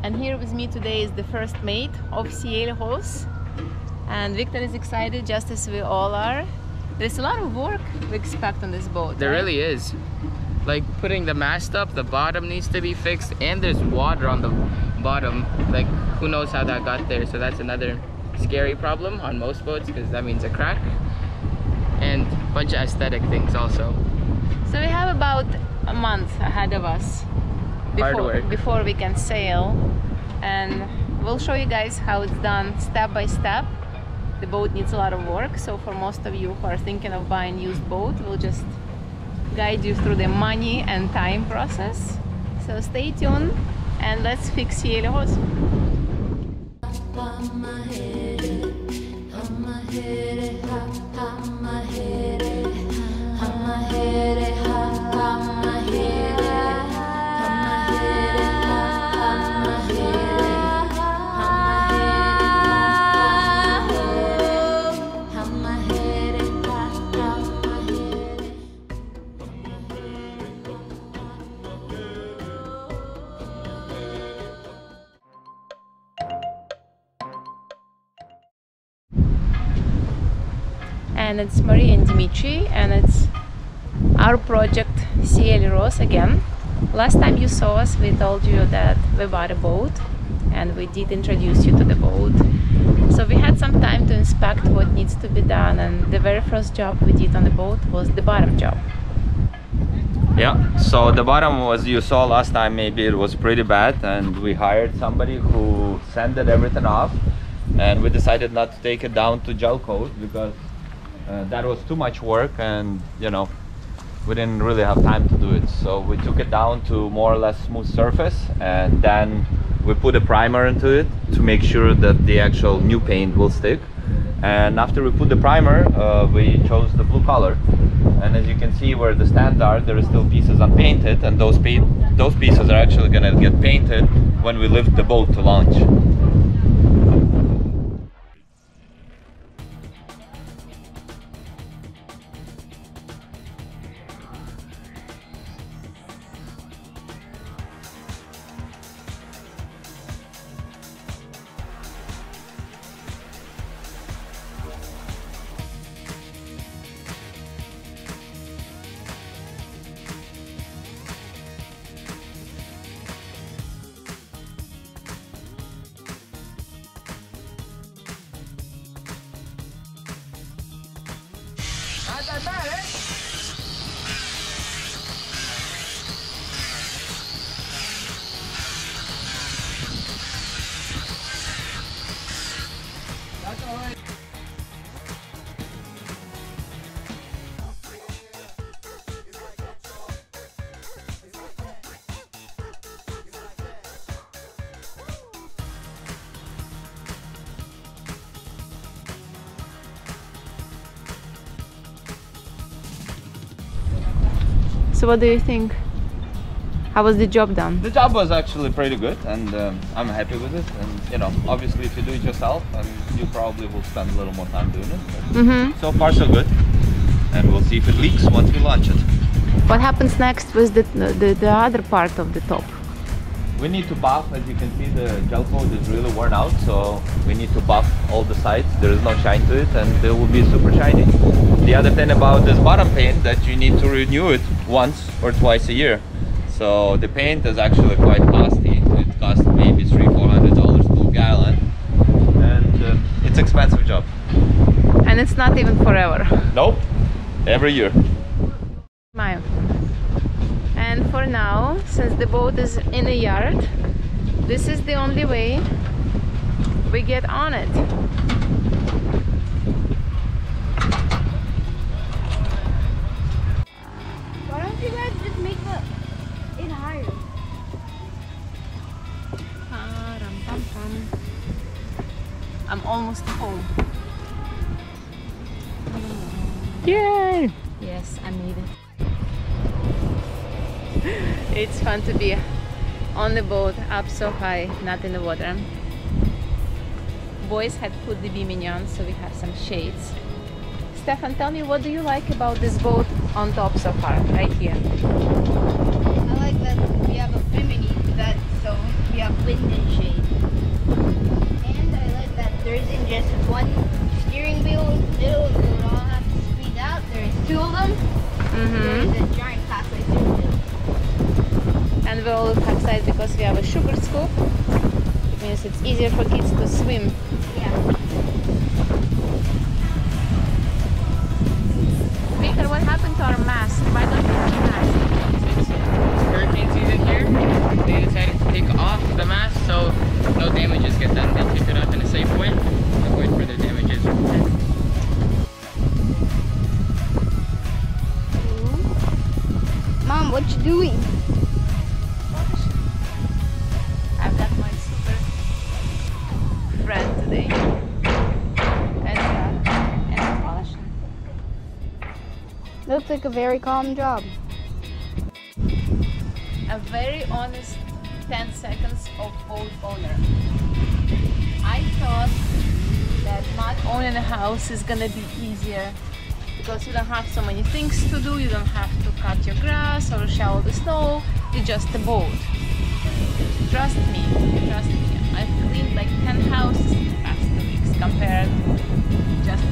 And here with me today is the first mate of Sailboat, and Victor is excited just as we all are. There's a lot of work we expect on this boat. There right? really is. Like putting the mast up, the bottom needs to be fixed, and there's water on the bottom. Like who knows how that got there, so that's another scary problem on most boats because that means a crack. And a bunch of aesthetic things also. So we have about a month ahead of us before we can sail, and we'll show you guys how it's done step by step. The boat needs a lot of work, so for most of you who are thinking of buying used boat, we'll just guide you through the money and time process. So stay tuned and let's fix Sailboat. And it's Marie and Dimitri, and it's our project Sailboat again. Last time you saw us, we told you that we bought a boat, and we did introduce you to the boat. So we had some time to inspect what needs to be done, and the very first job we did on the boat was the bottom job. Yeah, so the bottom, as you saw last time, maybe it was pretty bad, and we hired somebody who sanded everything off, and we decided not to take it down to gel coat because that was too much work, and you know, we didn't really have time to do it. So we took it down to more or less smooth surface, and then we put a primer into it to make sure that the actual new paint will stick. And after we put the primer, we chose the blue color. And as you can see where the stands are, there are still pieces unpainted, and those pieces are actually gonna get painted when we lift the boat to launch. Not that bad, eh? That's all right. So what do you think? How was the job done? The job was actually pretty good, and I'm happy with it. And you know, obviously if you do it yourself, you probably will spend a little more time doing it. So far so good, and we'll see if it leaks once we launch it. What happens next with the other part of the top? We need to buff. As you can see, the gel coat is really worn out, so we need to buff all the sides. There is no shine to it, and it will be super shiny. The other thing about this bottom paint, that you need to renew it once or twice a year. So the paint is actually quite costly. It costs maybe $300–400 per gallon, and it's an expensive job. And it's not even forever. Nope, every year. My. And for now, since the boat is in the yard, this is the only way we get on it. Why don't you guys just make it higher? I'm almost home. Yay! Yes, I made it. It's fun to be on the boat, up so high, not in the water. Boys had put the beaming on, so we have some shades. Stefan, tell me, what do you like about this boat on top so far, right here? I like that we have a feminine bed, so we have vintage shape. And I like that there isn't just one steering wheel in the middle, so we all have to squeeze out. There's two of them. There's a giant pathway through the middle. And we all capsize because we have a sugar scoop. It means it's easier for kids to swim. Yeah. Baker, what happened to our mast? Why don't we have a mast? It's hurricane season here. They decided to take off the mast so no damages get done. They took it off in a safe way. Avoid further damages. Mom, what you doing? I've got my super friend today. And I'm polishing. Looks like a very calm job. A very honest 10 seconds of boat owner. I thought that not owning a house is gonna be easier because you don't have so many things to do, you don't have to cut your grass or shovel the snow, it's just a boat. Trust me, I've cleaned like 10 houses in the past 2 weeks compared to just